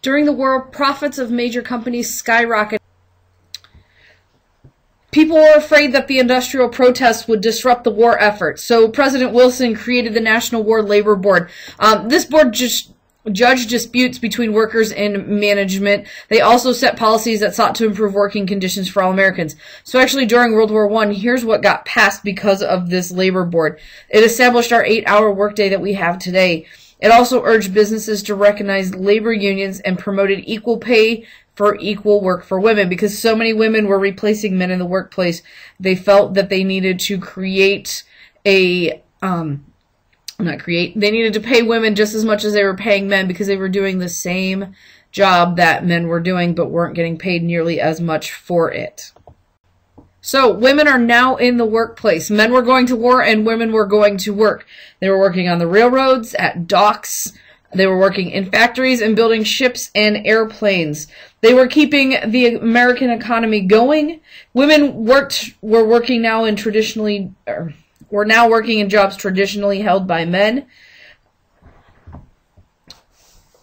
During the war, profits of major companies skyrocketed. People were afraid that the industrial protests would disrupt the war effort, so President Wilson created the National War Labor Board. This board just judged disputes between workers and management. They also set policies that sought to improve working conditions for all Americans. So actually, during World War I, here's what got passed because of this labor board. It established our 8-hour workday that we have today. It also urged businesses to recognize labor unions and promoted equal pay for equal work for women, because so many women were replacing men in the workplace. They felt that they needed to create a, they needed to pay women just as much as they were paying men, because they were doing the same job that men were doing but weren't getting paid nearly as much for it. So women are now in the workplace. Men were going to war and women were going to work. They were working on the railroads, at docks. They were working in factories and building ships and airplanes. They were keeping the American economy going. Women were working now in were now working in jobs traditionally held by men.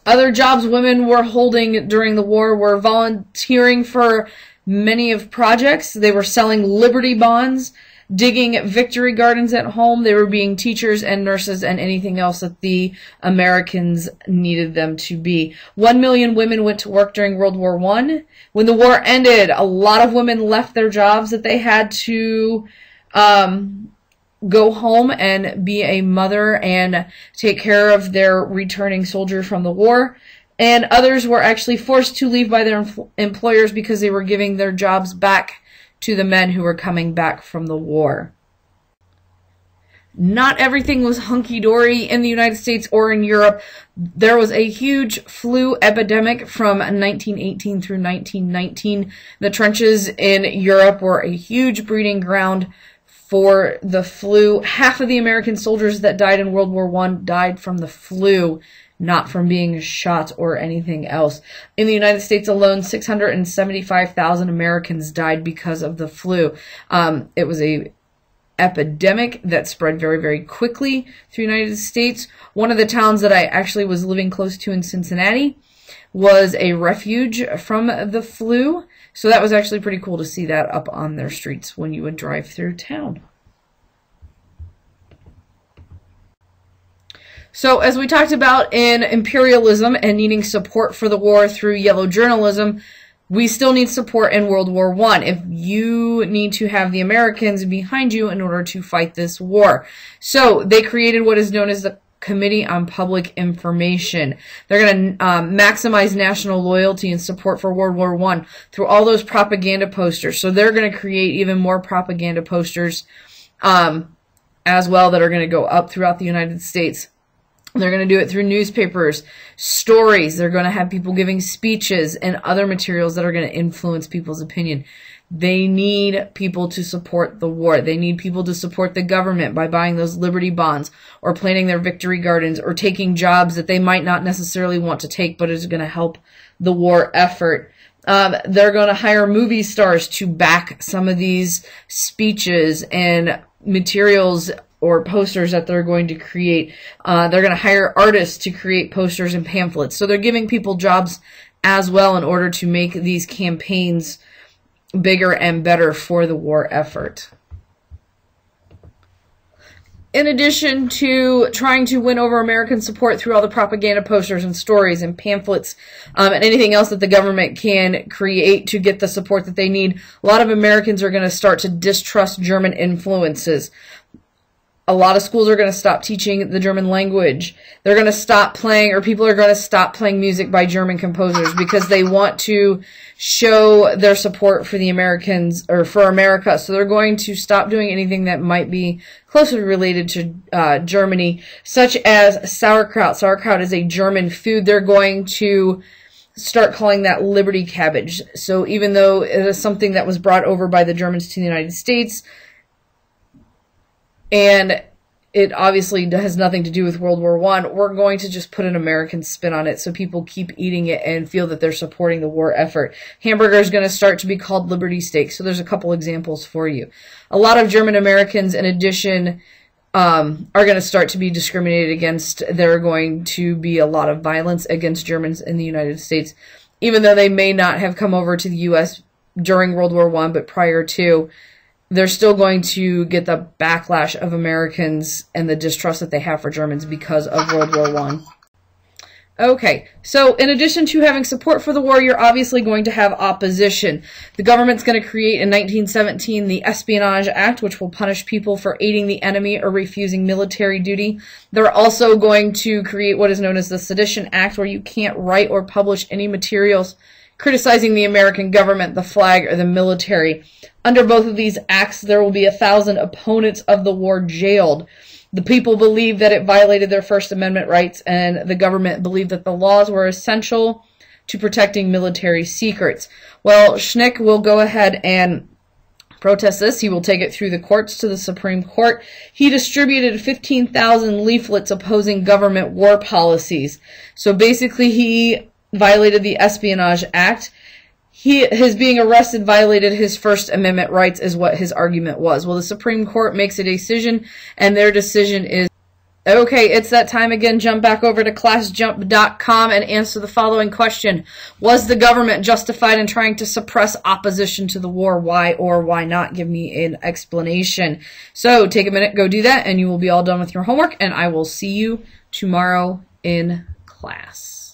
Other jobs women were holding during the war were volunteering for many of projects. They were selling Liberty bonds, digging victory gardens at home. They were being teachers and nurses and anything else that the Americans needed them to be. 1 million women went to work during World War I. When the war ended, a lot of women left their jobs that they had to go home and be a mother and take care of their returning soldier from the war. And others were actually forced to leave by their employers because they were giving their jobs back to the men who were coming back from the war. Not everything was hunky-dory in the United States or in Europe. There was a huge flu epidemic from 1918 through 1919. The trenches in Europe were a huge breeding ground for the flu. Half of the American soldiers that died in World War I died from the flu, not from being shot or anything else. In the United States alone, 675,000 Americans died because of the flu. It was a epidemic that spread very, very quickly through the United States. One of the towns that I actually was living close to in Cincinnati was a refuge from the flu. So that was actually pretty cool to see that up on their streets when you would drive through town. So as we talked about in imperialism and needing support for the war through yellow journalism, we still need support in World War I. If you need to have the Americans behind you in order to fight this war. So they created what is known as the Committee on Public Information. They're going to maximize national loyalty and support for World War I through all those propaganda posters. So they're going to create even more propaganda posters as well that are going to go up throughout the United States. They're going to do it through newspapers, stories. They're going to have people giving speeches and other materials that are going to influence people's opinion. They need people to support the war. They need people to support the government by buying those Liberty bonds or planting their victory gardens or taking jobs that they might not necessarily want to take but is going to help the war effort. They're going to hire movie stars to back some of these speeches and materials or posters that they're going to create. They're going to hire artists to create posters and pamphlets. So they're giving people jobs as well in order to make these campaigns bigger and better for the war effort. In addition to trying to win over American support through all the propaganda posters and stories and pamphlets and anything else that the government can create to get the support that they need, a lot of Americans are going to start to distrust German influences. A lot of schools are going to stop teaching the German language. They're going to stop playing, or people are going to stop playing music by German composers because they want to show their support for the Americans, or for America. So they're going to stop doing anything that might be closely related to Germany, such as sauerkraut. Sauerkraut is a German food. They're going to start calling that Liberty cabbage. So even though it is something that was brought over by the Germans to the United States, and it obviously has nothing to do with World War I, we're going to just put an American spin on it so people keep eating it and feel that they're supporting the war effort. Hamburger is going to start to be called Liberty steak. So there's a couple examples for you. A lot of German Americans, in addition, are going to start to be discriminated against. There are going to be a lot of violence against Germans in the United States, even though they may not have come over to the U.S. during World War I, but prior to, they're still going to get the backlash of Americans and the distrust that they have for Germans because of World War I. Okay, so in addition to having support for the war, you're obviously going to have opposition. The government's going to create in 1917 the Espionage Act, which will punish people for aiding the enemy or refusing military duty. They're also going to create what is known as the Sedition Act, where you can't write or publish any materials criticizing the American government, the flag, or the military. Under both of these acts, there will be 1,000 opponents of the war jailed. The people believed that it violated their First Amendment rights, and the government believed that the laws were essential to protecting military secrets. Well, Schnick will go ahead and protest this. He will take it through the courts to the Supreme Court. He distributed 15,000 leaflets opposing government war policies. So basically, he violated the Espionage Act. His being arrested violated his First Amendment rights is what his argument was. Well, the Supreme Court makes a decision, and their decision is, okay, it's that time again. Jump back over to classjump.com and answer the following question. Was the government justified in trying to suppress opposition to the war? Why or why not? Give me an explanation. So take a minute, go do that, and you will be all done with your homework, and I will see you tomorrow in class.